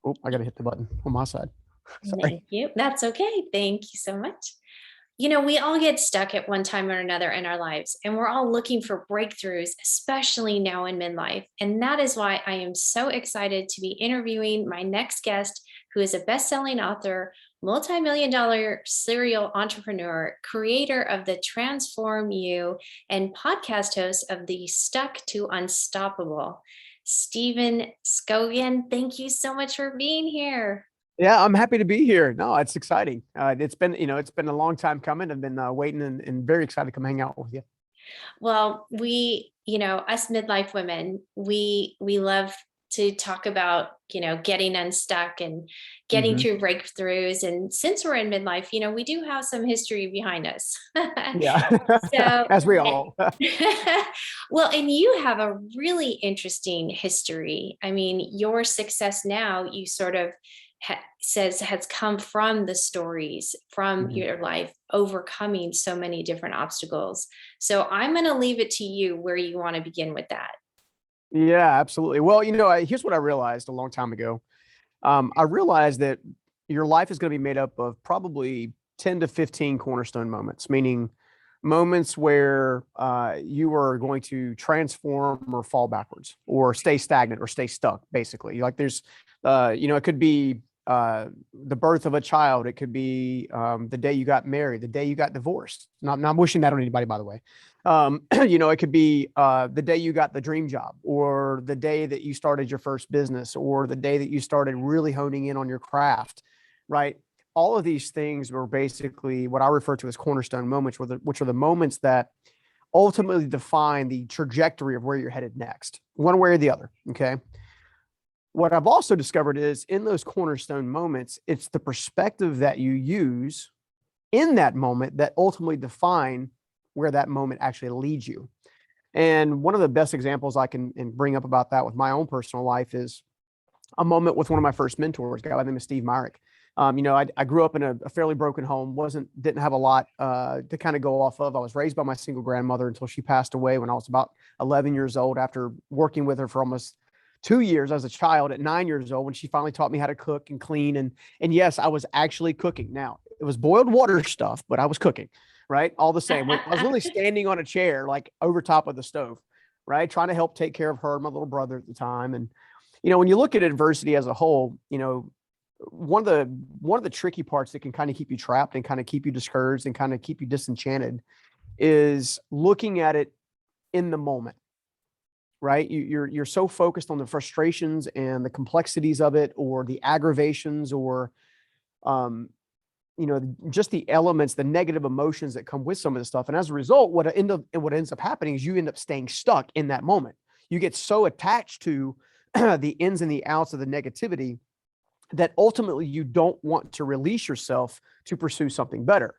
Oh, I got to hit the button on my side. Sorry. Thank you. That's okay. Thank you so much. We all get stuck at one time or another in our lives, and we're all looking for breakthroughs, especially now in midlife. And that is why I am so excited to be interviewing my next guest, who is a best-selling author, multi-million dollar serial entrepreneur, creator of the Transform You, and podcast host of the Stuck to Unstoppable. Stephen Scoggin, thank you so much for being here. Yeah, I'm happy to be here. No, it's exciting. It's been a long time coming. I've been waiting and very excited to come hang out with you. Well, us midlife women, we love to talk about, getting unstuck and getting Hmm. through breakthroughs. And since we're in midlife, we do have some history behind us. Yeah, So, as we all. well, and you have a really interesting history. I mean, your success now, you sort of says has come from the stories from Mhm. your life, overcoming so many different obstacles. So I'm going to leave it to you where you want to begin with that. Yeah, absolutely. Well, here's what I realized a long time ago. I realized that your life is going to be made up of probably 10 to 15 cornerstone moments, meaning moments where you are going to transform or fall backwards or stay stagnant or stay stuck, basically. Like it could be the birth of a child. It could be the day you got married, the day you got divorced. Not wishing that on anybody, by the way. It could be the day you got the dream job, or the day that you started your first business, or the day that you started really honing in on your craft, right? All of these things were basically what I refer to as cornerstone moments, which are the moments that ultimately define the trajectory of where you're headed next, one way or the other. Okay. What I've also discovered is in those cornerstone moments, it's the perspective that you use in that moment that ultimately define where that moment actually leads you. And one of the best examples I can bring up about that with my own personal life is a moment with one of my first mentors, a guy by the name of Steve Myrick. I grew up in a fairly broken home, didn't have a lot to kind of go off of. I was raised by my single grandmother until she passed away when I was about 11 years old, after working with her for almost 2 years as a child at 9 years old, when she finally taught me how to cook and clean. And yes, I was actually cooking. Now, it was boiled water stuff, but I was cooking, right? All the same. I was literally standing on a chair, like over top of the stove, right? Trying to help take care of her, my little brother at the time. And, when you look at adversity as a whole, one of the tricky parts that can kind of keep you trapped and kind of keep you discouraged and kind of keep you disenchanted is looking at it in the moment, right? You're so focused on the frustrations and the complexities of it, or the aggravations, or just the elements, the negative emotions that come with some of this stuff. And as a result, what ends up happening is you end up staying stuck in that moment. You get so attached to the ins and the outs of the negativity that ultimately you don't want to release yourself to pursue something better.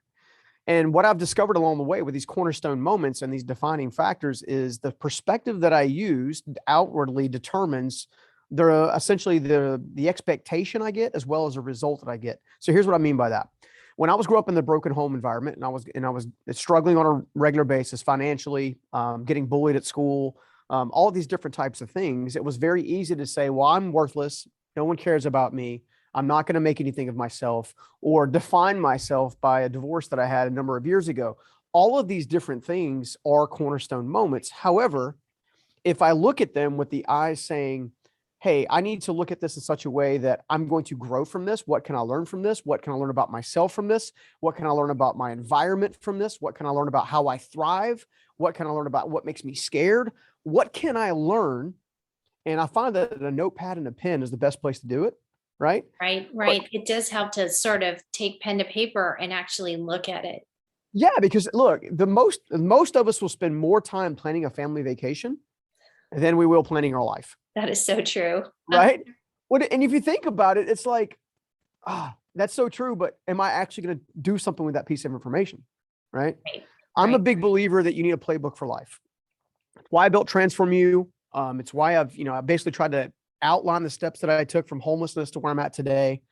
And what I've discovered along the way with these cornerstone moments and these defining factors is the perspective that I use outwardly determines essentially the expectation I get as well as the result that I get. So here's what I mean by that. When I was growing up in the broken home environment, and I was struggling on a regular basis financially, getting bullied at school, all of these different types of things, it was very easy to say, well, I'm worthless. No one cares about me. I'm not going to make anything of myself, or define myself by a divorce that I had a number of years ago. All of these different things are cornerstone moments. However, if I look at them with the eyes saying, hey, I need to look at this in such a way that I'm going to grow from this. What can I learn from this? What can I learn about myself from this? What can I learn about my environment from this? What can I learn about how I thrive? What can I learn about what makes me scared? What can I learn? And I find that a notepad and a pen is the best place to do it. Right. Right, But right. It does help to sort of take pen to paper and actually look at it. yeah, because look, the most of us will spend more time planning a family vacation than we will planning our life. That is so true. Right. And if you think about it, it's like, that's so true. But am I actually going to do something with that piece of information? Right. Right, I'm a right. big believer that you need a playbook for life. It's why I built Transform You. It's why I basically tried to outline the steps that I took from homelessness to where I'm at today,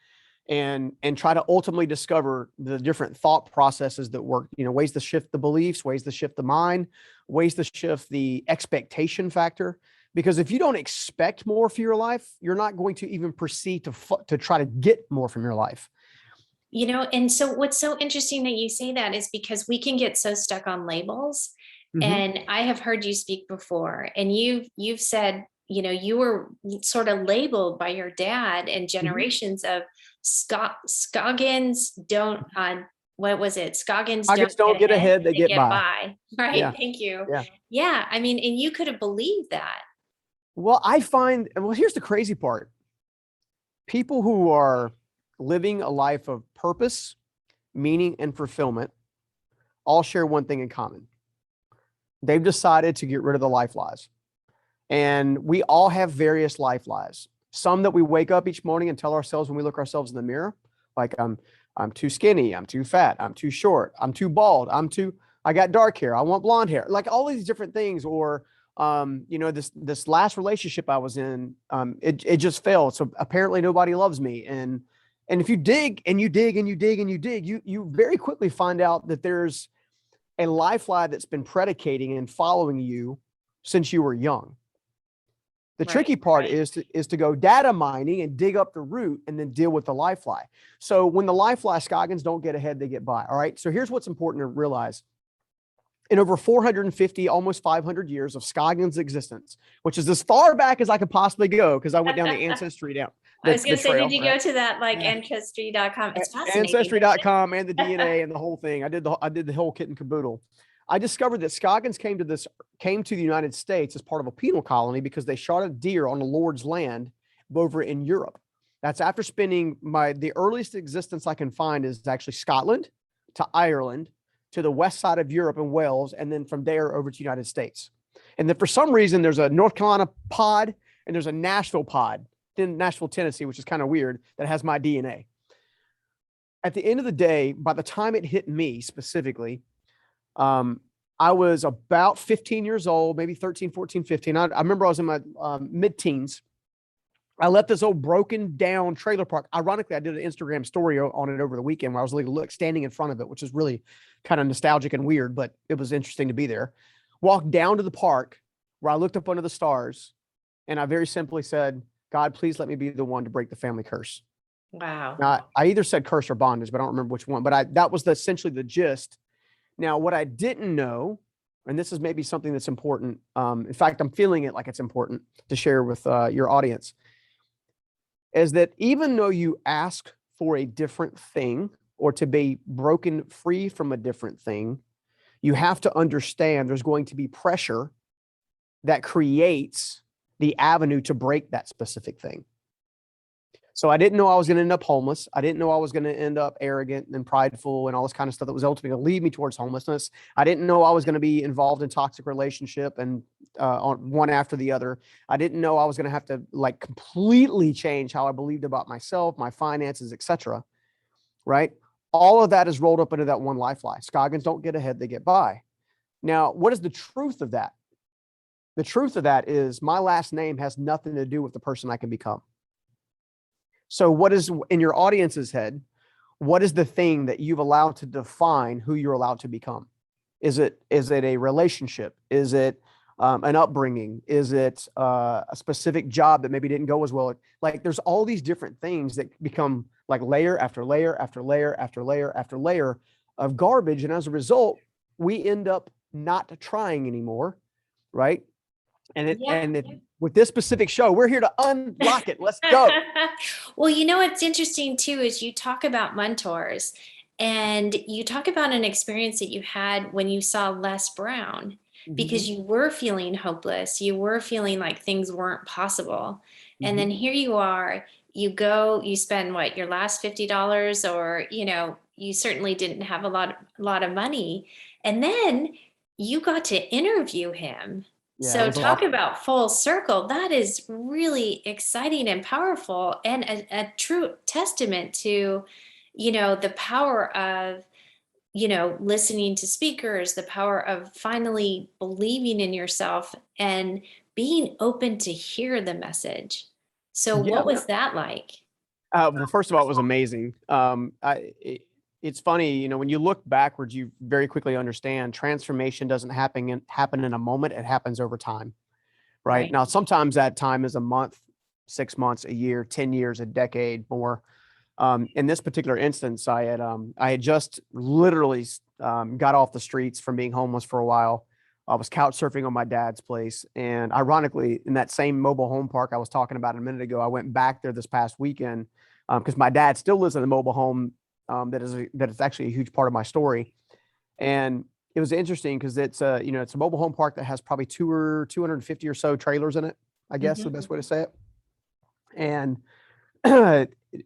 and try to ultimately discover the different thought processes that work, ways to shift the beliefs, ways to shift the mind, ways to shift the expectation factor. Because if you don't expect more for your life, you're not going to even proceed to try to get more from your life. And so what's so interesting that you say that is because we can get so stuck on labels. Mm-hmm. And I have heard you speak before, and you've said, you were sort of labeled by your dad and Mm-hmm. generations of Scoggins don't what was it? Scoggins Pockets don't don't get get ahead, ahead, they they get get by. by. Right. Yeah. Thank you. Yeah. Yeah. I mean, and you could have believed that. Well, here's the crazy part. People who are living a life of purpose, meaning, and fulfillment all share one thing in common. They've decided to get rid of the life lies. And we all have various life lies. Some that we wake up each morning and tell ourselves when we look ourselves in the mirror, like I'm too skinny, I'm too fat, I'm too short, I'm too bald, I got dark hair, I want blonde hair, like all these different things. Or this last relationship I was in, it just failed. So apparently nobody loves me. And if you dig and you dig and you dig and you dig, you very quickly find out that there's a life lie that's been predicating and following you since you were young. The tricky part is to go data mining and dig up the root and then deal with the life lie. So when the life lie, Scoggins don't get ahead, they get by. All right. So here's what's important to realize. In over 450, almost 500 years of Scoggins' existence, which is as far back as I could possibly go, because I went down the ancestry down. I was going to say, trail, did you go to that ancestry.com? It's fascinating. Ancestry.com and the DNA and the whole thing. I did the whole kit and caboodle. I discovered that Scoggins came to the United States as part of a penal colony because they shot a deer on the Lord's land over in Europe. That's after spending the earliest existence I can find is actually Scotland to Ireland to the west side of Europe and Wales, and then from there over to the United States. And then for some reason, there's a North Carolina pod and there's a Nashville pod in Nashville, Tennessee, which is kind of weird, that has my DNA. At the end of the day, by the time it hit me specifically, I was about 15 years old, maybe 13, 14, 15. I remember I was in my mid-teens. I left this old broken down trailer park. Ironically, I did an Instagram story on it over the weekend where I was standing in front of it, which is really kind of nostalgic and weird, but it was interesting to be there. Walked down to the park where I looked up under the stars and I very simply said, God, please let me be the one to break the family curse. Wow. Now, I either said curse or bondage, but I don't remember which one, but that was essentially the gist. Now, what I didn't know, and this is maybe something that's important. In fact, I'm feeling it like it's important to share with your audience, is that even though you ask for a different thing or to be broken free from a different thing, you have to understand there's going to be pressure that creates the avenue to break that specific thing. So I didn't know I was going to end up homeless. I didn't know I was going to end up arrogant and prideful and all this kind of stuff that was ultimately going to lead me towards homelessness. I didn't know I was going to be involved in toxic relationship and on one after the other. I didn't know I was going to have to completely change how I believed about myself, my finances, etc. Right? All of that is rolled up into that one life lie. Scoggins don't get ahead, they get by. Now, what is the truth of that? The truth of that is my last name has nothing to do with the person I can become. So what is in your audience's head? What is the thing that you've allowed to define who you're allowed to become? Is it a relationship? Is it an upbringing? Is it a specific job that maybe didn't go as well? Like there's all these different things that become like layer after layer after layer after layer after layer of garbage. And as a result, we end up not trying anymore, right? With this specific show, we're here to unlock it. Let's go. Well, what's interesting too is you talk about mentors and you talk about an experience that you had when you saw Les Brown because you were feeling hopeless. You were feeling like things weren't possible. And then here you are, you spend your last $50 or, you certainly didn't have a lot of money. And then you got to interview him. Yeah, So talk awesome. about full circle. That is really exciting and powerful and a true testament to, the power of, listening to speakers, the power of finally believing in yourself and being open to hear the message. So Yeah. what was that like? Well, first of all, it was amazing. It's funny, when you look backwards, you very quickly understand transformation doesn't happen in a moment. It happens over time, right? Right. Now, sometimes that time is a month, 6 months, a year, 10 years, a decade, more. In this particular instance, I had just literally got off the streets from being homeless for a while. I was couch surfing on my dad's place, and ironically, in that same mobile home park I was talking about a minute ago, I went back there this past weekend because my dad still lives in the mobile home that is actually a huge part of my story. And it was interesting because it's a mobile home park that has probably 250 or so trailers in it. I guess the Mhm. best way to say it. And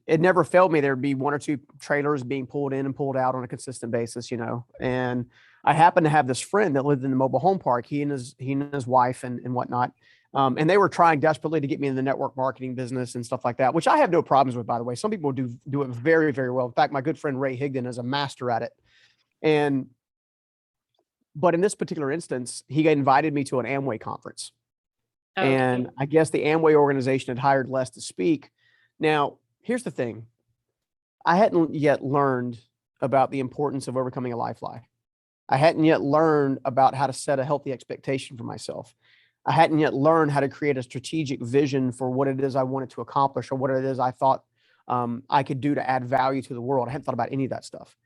it never failed me. There'd be one or two trailers being pulled in and pulled out on a consistent basis. And I happened to have this friend that lived in the mobile home park. He and his wife and whatnot. And they were trying desperately to get me in the network marketing business and stuff like that, which I have no problems with, by the way. Some people do it very, very well. In fact, my good friend Ray Higdon is a master at it. And but in this particular instance, he invited me to an Amway conference. Okay. And I guess the Amway organization had hired Les to speak. Now, here's the thing. I hadn't yet learned about the importance of overcoming a life lie. I hadn't yet learned about how to set a healthy expectation for myself. I hadn't yet learned how to create a strategic vision for what it is I wanted to accomplish or what it is I thought I could do to add value to the world. I hadn't thought about any of that stuff.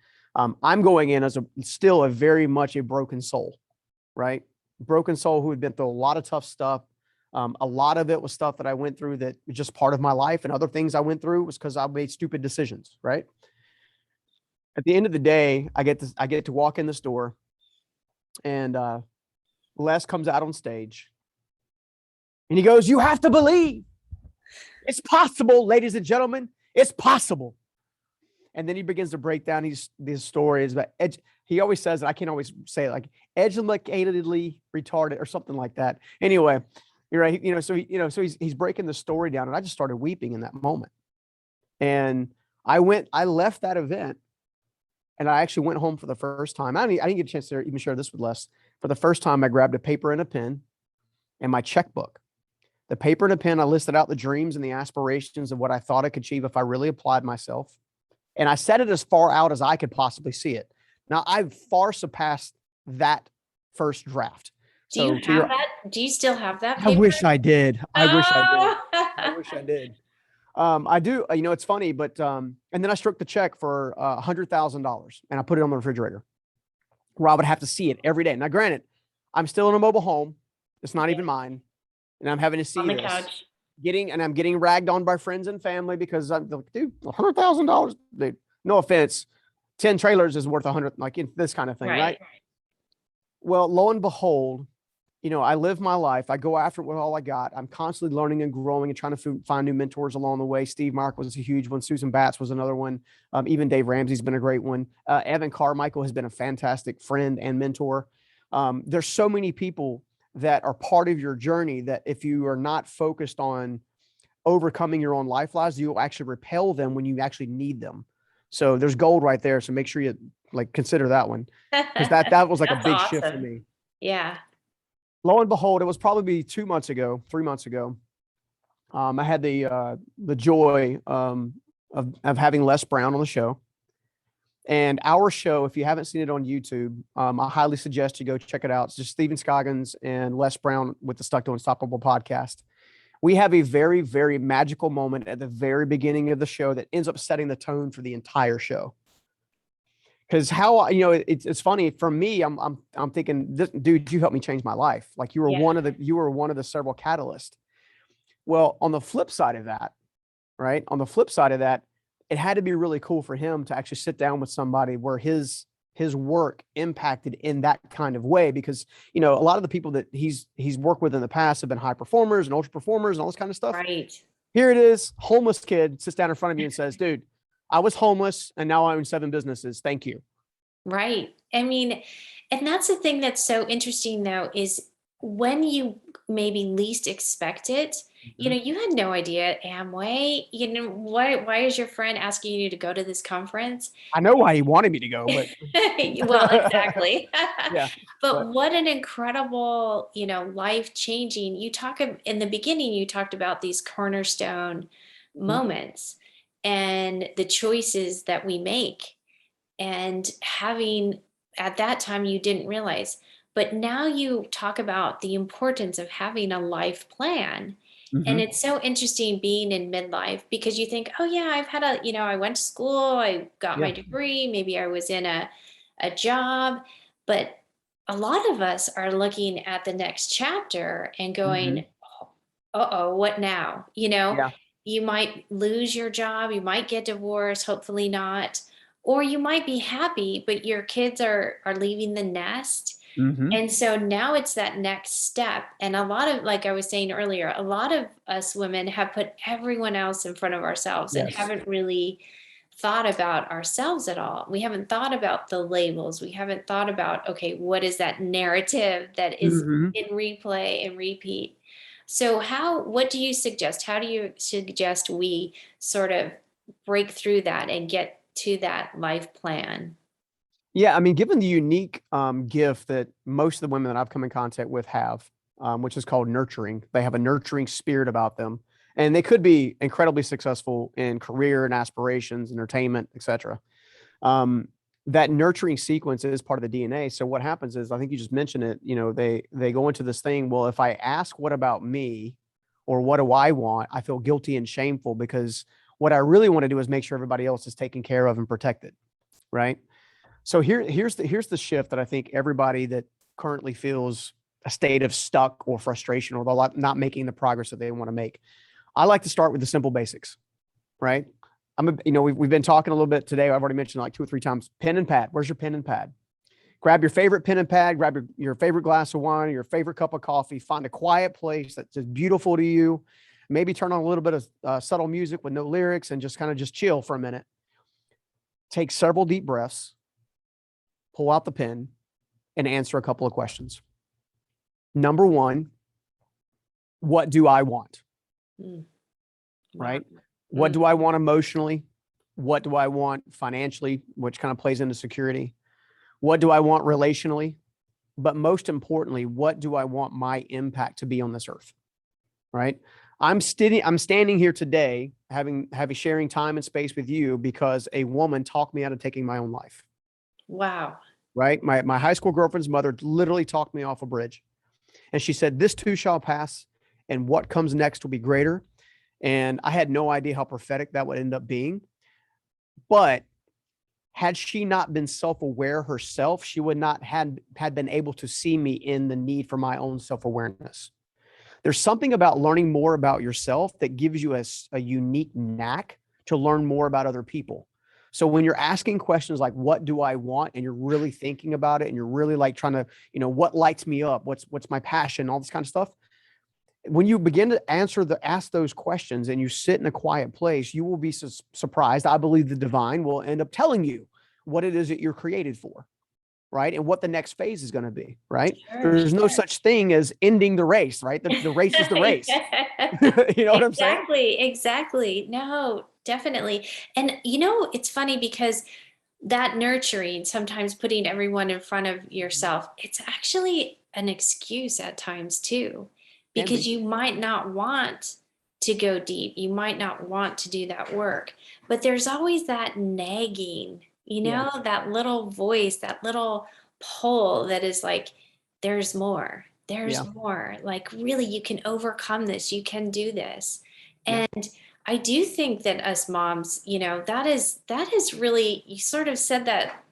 I'm going in as still a very much a broken soul, right? Broken soul who had been through a lot of tough stuff. A lot of it was stuff that I went through that was just part of my life, and other things I went through was because I made stupid decisions, right? At the end of the day, I get to walk in this door, and Les comes out on stage, and he goes, "You have to believe it's possible, ladies and gentlemen. It's possible." And then he begins to break down these stories about he always says, and I can't always say it, like educatedly retarded or something like that. Anyway, you're right. So he's breaking the story down, and I just started weeping in that moment. And I left that event, and I actually went home for the first time. I didn't get a chance to even share this with Les. For the first time, I grabbed a paper and a pen and my checkbook. The paper and a pen, I listed out the dreams and the aspirations of what I thought I could achieve if I really applied myself. And I set it as far out as I could possibly see it. Now, I've far surpassed that first draft. Do you So to have your that? Do you still have that I paper? wish I did. I wish I did. Oh. I wish I did. I do. It's funny, but and then I struck the check for $100,000, and I put it on the refrigerator where I would have to see it every day. Now, granted, I'm still in a mobile home. It's not Yeah, even mine, and I'm having to on see the this. couch. I'm getting ragged on by friends and family because I'm like, dude, $100,000, dude. No offense, 10 trailers is worth 100, like in this kind of thing, Right. right? Well, lo and behold, I live my life. I go after it with all I got. I'm constantly learning and growing and trying to find new mentors along the way. Steve Mark was a huge one. Susan Batts was another one. Even Dave Ramsey's been a great one. Evan Carmichael has been a fantastic friend and mentor. There's so many people that are part of your journey that if you are not focused on overcoming your own life lies, you'll actually repel them when you actually need them. So there's gold right there. So make sure you consider that one, because that was like a That's big shift for awesome. me. Yeah. Lo and behold, it was probably 2 months ago, 3 months ago. I had the joy of having Les Brown on the show. And our show, if you haven't seen it on YouTube, I highly suggest you go check it out. It's just Stephen Scoggins and Les Brown with the Stuck to Unstoppable podcast. We have a very, very magical moment at the very beginning of the show that ends up setting the tone for the entire show. Because it's funny for me. I'm thinking, dude, you helped me change my life. Like you were Yeah. one of the several catalysts. Well, on the flip side of that, right? On the flip side of that, it had to be really cool for him to actually sit down with somebody where his work impacted in that kind of way, because a lot of the people that he's worked with in the past have been high performers and ultra performers and all this kind of stuff. Right. Here it is, homeless kid sits down in front of you and says, "Dude, I was homeless and now I own 7 businesses. Thank you." Right. I mean, and that's the thing that's so interesting though, is when you maybe least expect it, Mhm. you had no idea Amway, why is your friend asking you to go to this conference? I know why he wanted me to go, but Well, exactly. yeah, But but what an incredible, life changing. In the beginning, you talked about these cornerstone mhm. moments and the choices that we make, and having at that time you didn't realize, But now you talk about the importance of having a life plan. And Hmm. it's so interesting being in midlife because you think, oh yeah, I've had I went to school, I got my Yeah. degree, maybe I was in a job, but a lot of us are looking at the next chapter and Hmm. going, uh-oh, what now? Yeah. You might lose your job, you might get divorced, hopefully not, or you might be happy, but your kids are leaving the nest. Hmm. And so now it's that next step. And a lot of, like I was saying earlier, a lot of us women have put everyone else in front of ourselves and Yes. haven't really thought about ourselves at all. We haven't thought about the labels. We haven't thought about, okay, what is that narrative that is Hmm. in replay and repeat? So what do you suggest? How do you suggest we sort of break through that and get to that life plan? Yeah, I mean, given the unique gift that most of the women that I've come in contact with have, which is called nurturing, they have a nurturing spirit about them, and they could be incredibly successful in career and aspirations, entertainment, etc. Um, that nurturing sequence is part of the DNA. So what happens is, I think you just mentioned it. They go into this thing. Well, if I ask, "What about me?" or "What do I want?" I feel guilty and shameful because what I really want to do is make sure everybody else is taken care of and protected, right? So here's the shift that I think everybody that currently feels a state of stuck or frustration or they're not making the progress that they want to make. I like to start with the simple basics, right? We've been talking a little bit today. I've already mentioned like 2 or 3 times. Pen and pad. Where's your pen and pad? Grab your favorite pen and pad. Grab your favorite glass of wine, your favorite cup of coffee. Find a quiet place that's just beautiful to you. Maybe turn on a little bit of subtle music with no lyrics and just kind of just chill for a minute. Take several deep breaths. Pull out the pen and answer a couple of questions. Number one, what do I want? Mm, wow. Right? What Mm, do I want emotionally? What do I want financially, which kind of plays into security? What do I want relationally? But most importantly, what do I want my impact to be on this earth? Right? I'm standing here today having sharing time and space with you because a woman talked me out of taking my own life. wow. Right? My high school girlfriend's mother literally talked me off a bridge. And she said, "This too shall pass, and what comes next will be greater." And I had no idea how prophetic that would end up being. But had she not been self-aware herself, she would not had been able to see me in the need for my own self-awareness. There's something about learning more about yourself that gives you a unique knack to learn more about other people. So when you're asking questions like, "What do I want?" and you're really thinking about it and you're really like trying to, what lights me up? What's my passion? All this kind of stuff. When you begin to ask those questions and you sit in a quiet place, you will be surprised. I believe the divine will end up telling you what it is that you're created for, right? And what the next phase is going to be, right? Sure, There's no sure. such thing as ending the race, right? The race is the race. Yeah. You know what I'm saying? Exactly, exactly. No, definitely. And it's funny because that nurturing, sometimes putting everyone in front of yourself, it's actually an excuse at times too, Can because be. you might not want to go deep. You might not want to do that work, but there's always that nagging, Yeah. that little voice, that little pull that is like, there's more, Yeah. there's more. Like, really, you can overcome this, you can do this. Yeah. And I do think that us moms, that is really, you sort of said that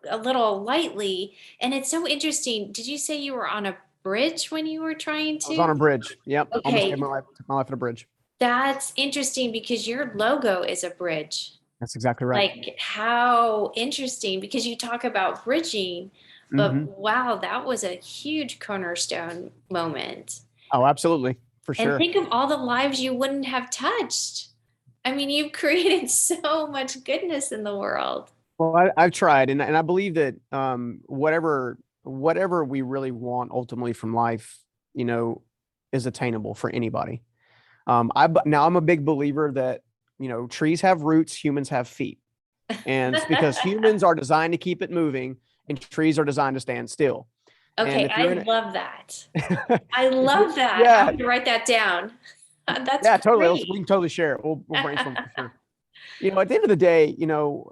a little lightly, and it's so interesting. Did you say you were on a bridge when you were trying I was on to? a bridge. Yep. Almost Okay, took my life on a bridge. that's interesting because your logo is a bridge. That's exactly right. Like, how interesting, because you talk about bridging, but Hmm. wow, that was a huge cornerstone moment. Oh, absolutely. For And sure. think of all the lives you wouldn't have touched. I mean, you've created so much goodness in the world. Well, I've tried, and I believe that whatever we really want ultimately from life, you know, is attainable for anybody. Now I'm a big believer that trees have roots, humans have feet, and it's because humans are designed to keep it moving, and trees are designed to stand still. And Okay, if you're I in, love that. I if you're love that. I'm yeah going to write that down. That's yeah totally great. we can totally share it. We'll brainstorm for sure. At the end of the day,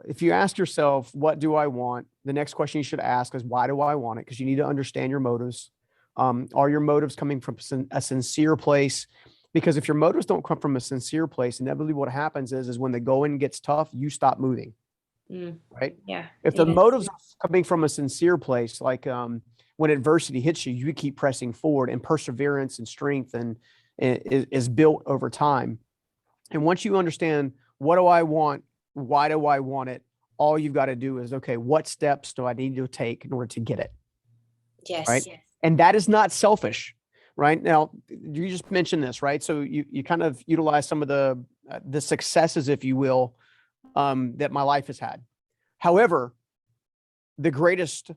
if you ask yourself, what do I want? The next question you should ask is, why do I want it? Because you need to understand your motives. Are your motives coming from a sincere place? Because if your motives don't come from a sincere place, inevitably what happens is when the going gets tough, you stop moving, right? Yeah. If the motives are coming from a sincere place, like when adversity hits you, you keep pressing forward, and perseverance and strength and is built over time. And once you understand, what do I want? Why do I want it? All you've got to do is, okay, what steps do I need to take in order to get it? Yes. Right. Yes. And that is not selfish. Right now, you just mentioned this, right? So you kind of utilize some of the successes, if you will, that my life has had. However, the greatest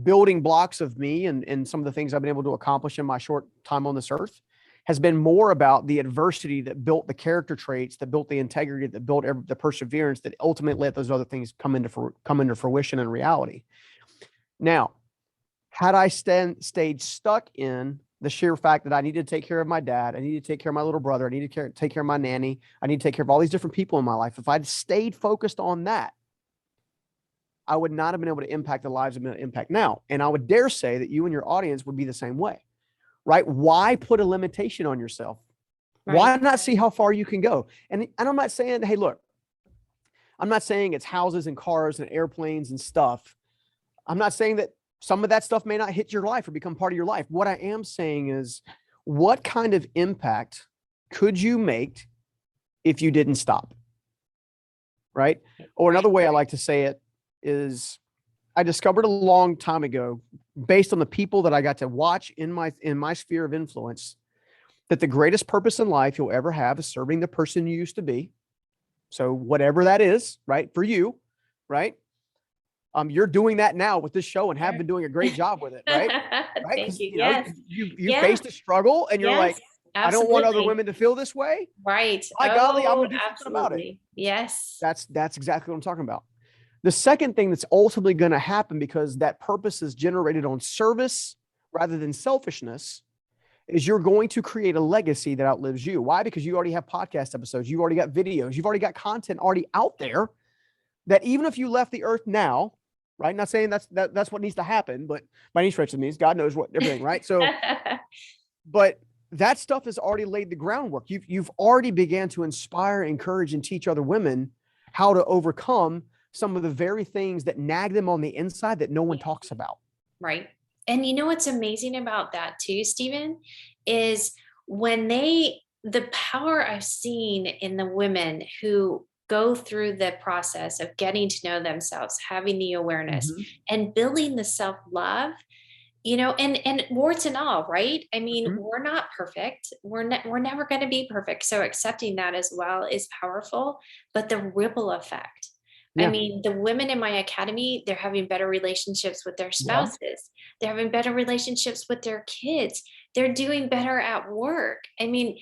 building blocks of me and some of the things I've been able to accomplish in my short time on this earth has been more about the adversity that built the character traits, that built the integrity, that built the perseverance, that ultimately let those other things come into fruition and reality. Now, had I stayed stuck in the sheer fact that I need to take care of my dad, I need to take care of my little brother, I need to take care of my nanny, I need to take care of all these different people in my life, if I'd stayed focused on that, I would not have been able to impact the lives I'm going to impact now. And I would dare say that you and your audience would be the same way, right? Why put a limitation on yourself? Right. Why not see how far you can go? And I'm not saying, hey, look, I'm not saying it's houses and cars and airplanes and stuff. I'm not saying that some of that stuff may not hit your life or become part of your life. What I am saying is, what kind of impact could you make if you didn't stop? Right? Or another way I like to say it is, I discovered a long time ago, based on the people that I got to watch in my sphere of influence, that the greatest purpose in life you'll ever have is serving the person you used to be. So whatever that is, right, for you, right? You're doing that now with this show and have been doing a great job with it, right? Right? Thank you. You faced a struggle and you're like, absolutely. I don't want other women to feel this way. Right. My golly, I'm gonna do something about it. Yes. That's exactly what I'm talking about. The second thing that's ultimately going to happen, because that purpose is generated on service rather than selfishness, is you're going to create a legacy that outlives you. Why? Because you already have podcast episodes, you've already got videos, you've already got content already out there that even if you left the earth now, right? Not saying that's what needs to happen, but by any stretch of the means, God knows what everything, right? So, but that stuff has already laid the groundwork. You've already began to inspire, encourage, and teach other women how to overcome some of the very things that nag them on the inside that no one talks about. Right. And you know what's amazing about that too, Stephen, is when the power I've seen in the women who go through the process of getting to know themselves, having the awareness, and building the self-love, and warts and all, right? I mean, we're not perfect. We're never going to be perfect. So accepting that as well is powerful, but the ripple effect. Yeah. I mean, the women in my academy, they're having better relationships with their spouses. Yeah. They're having better relationships with their kids. They're doing better at work. I mean,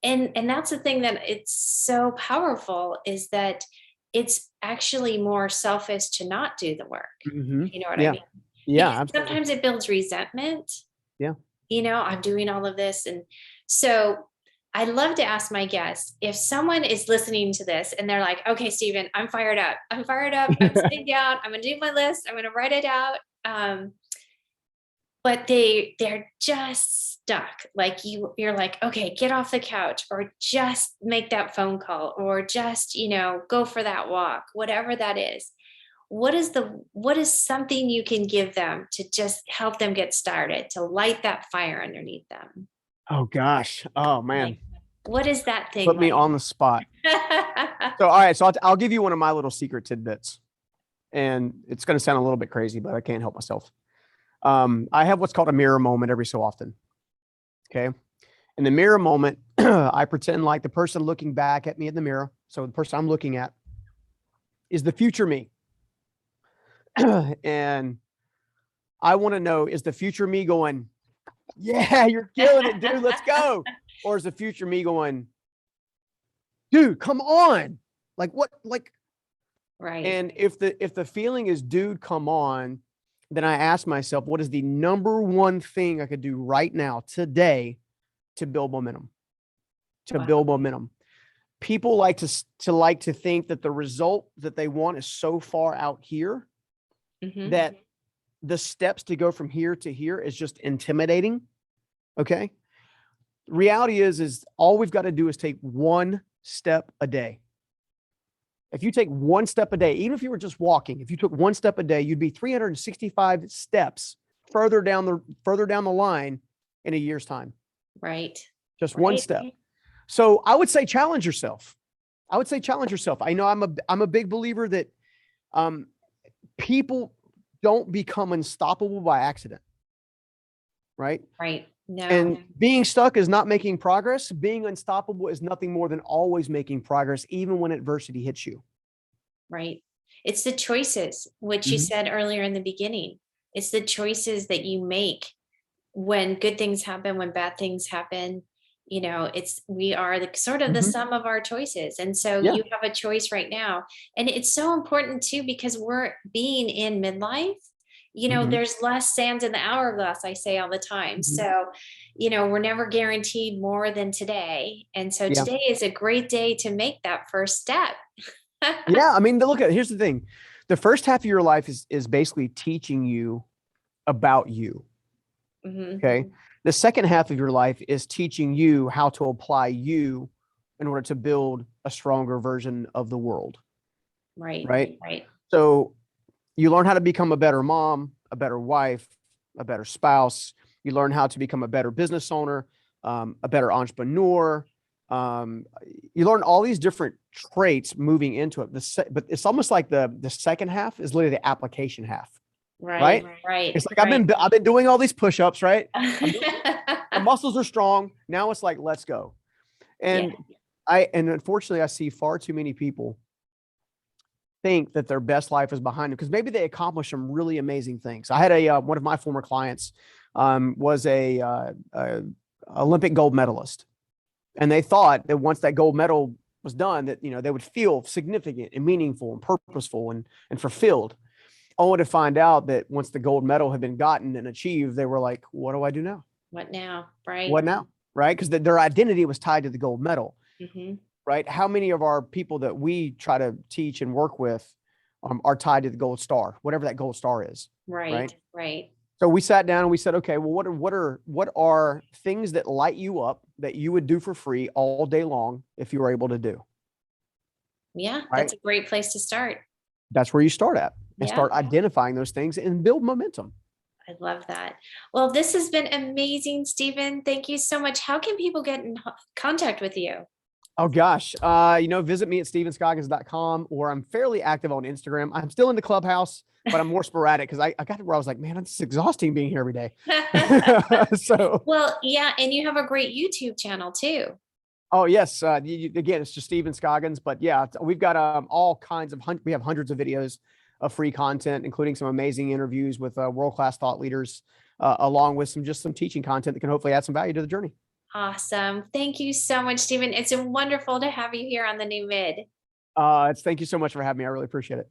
and that's the thing that it's so powerful, is that it's actually more selfish to not do the work. You know what I mean? Yeah. Because sometimes it builds resentment. Yeah. I'm doing all of this. And so I love to ask my guests, if someone is listening to this and they're like, okay, Stephen, I'm fired up. I'm sitting down. I'm going to do my list. I'm going to write it out. But they're just stuck. Like you're like, okay, get off the couch, or just make that phone call, or just, go for that walk, whatever that is. What is something you can give them to just help them get started, to light that fire underneath them? Oh gosh. Oh man. Like, what is that thing? Put me on the spot. So, all right. So I'll give you one of my little secret tidbits, and it's going to sound a little bit crazy, but I can't help myself. I have what's called a mirror moment every so often. Okay. In the mirror moment, I pretend like the person looking back at me in the mirror, so the person I'm looking at, is the future me. And I want to know, is the future me going, yeah, you're killing it, dude, let's go? Or is the future me going, dude, come on? Like what? Like, right. And if the feeling is, dude, come on, then I ask myself, what is the number one thing I could do right now, today, to build momentum? people like to think that the result that they want is so far out here that the steps to go from here to here is just intimidating. Okay. Reality is all we've got to do is take one step a day. If you take one step a day, even if you were just walking, if you took one step a day, you'd be 365 steps further down the line in a year's time. Right. Just one step. So I would say challenge yourself. I know I'm a big believer that people don't become unstoppable by accident. Right? Right. No. And being stuck is not making progress. Being unstoppable is nothing more than always making progress, even when adversity hits you. Right. It's the choices, which you said earlier in the beginning. It's the choices that you make when good things happen, when bad things happen. You know, we are the sort of the sum of our choices. And so you have a choice right now. And it's so important too, because we're being in midlife. You know, there's less sands in the hourglass, I say all the time. So, you know, we're never guaranteed more than today. And so today is a great day to make that first step. Yeah. I mean, here's the thing. The first half of your life is basically teaching you about you. Okay. The second half of your life is teaching you how to apply you in order to build a stronger version of the world. Right. So you learn how to become a better mom, a better wife, a better spouse. You learn how to become a better business owner, a better entrepreneur. You learn all these different traits moving into it. But it's almost like the second half is literally the application half. Right. It's like I've been doing all these push-ups, right? The muscles are strong. Now it's like, let's go. And unfortunately I see far too many people think that their best life is behind them because maybe they accomplished some really amazing things. I had one of my former clients was a Olympic gold medalist, and they thought that once that gold medal was done, that they would feel significant and meaningful and purposeful and fulfilled. Only to find out that once the gold medal had been gotten and achieved, they were like, "What do I do now? What now?" Right. What now? Right? Because their identity was tied to the gold medal. Right? How many of our people that we try to teach and work with are tied to the gold star, whatever that gold star is. Right. So we sat down and we said, okay, well, what are things that light you up that you would do for free all day long if you were able to do? Yeah, that's a great place to start. That's where you start at and start identifying those things and build momentum. I love that. Well, this has been amazing, Stephen. Thank you so much. How can people get in contact with you? Oh gosh. Visit me at stevenscoggins.com, or I'm fairly active on Instagram. I'm still in the Clubhouse, but I'm more sporadic because I got to where I was like, man, it's exhausting being here every day. Well, yeah. And you have a great YouTube channel too. Oh yes. Again, it's just Steven Scoggins, but yeah, we've got all kinds of, we have hundreds of videos of free content, including some amazing interviews with world-class thought leaders, along with some teaching content that can hopefully add some value to the journey. Awesome. Thank you so much, Stephen. It's wonderful to have you here on the New Mid. Thank you so much for having me. I really appreciate it.